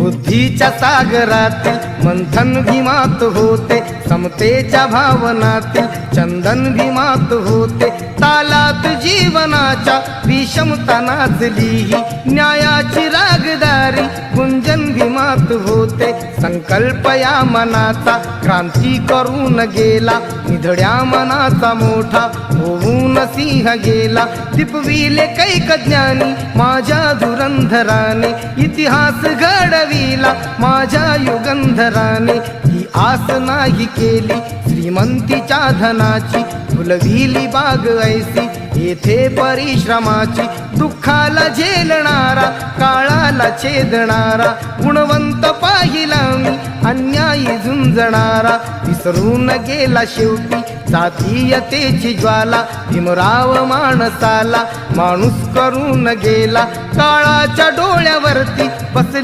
बुद्धीच्या सागरातील मंथन भीमात होते, समतेच्या भावनातील चंदन भीमात होते, तालात जीवनाच्या विषमता नाचली, न्यायाची रागदारी गुंजन भीमात होते। संकल्प या मनाचा क्रांती करून गेला, निधड्या मनाचा मोठा होऊन सिंह गेला। दिपविले कैक ज्ञानी माझ्या धुरंधराने, इतिहास घडविला माझ्या युगंधराने। ही आस नाही केली श्रीमंतीच्या धनाची, फुलविली बाग ऐसी येथे परिश्रमाची। दुःखाला झेलणारा काळाला छेदणारा, गुणवंत पाहिला मी अन्यायी झुंजणारा। विसरून गेला शेवटी जातीयतेची ज्वाला, भीमराव माणसाला माणूस करून गेला। काळाच्या डोळ्यावरती बसले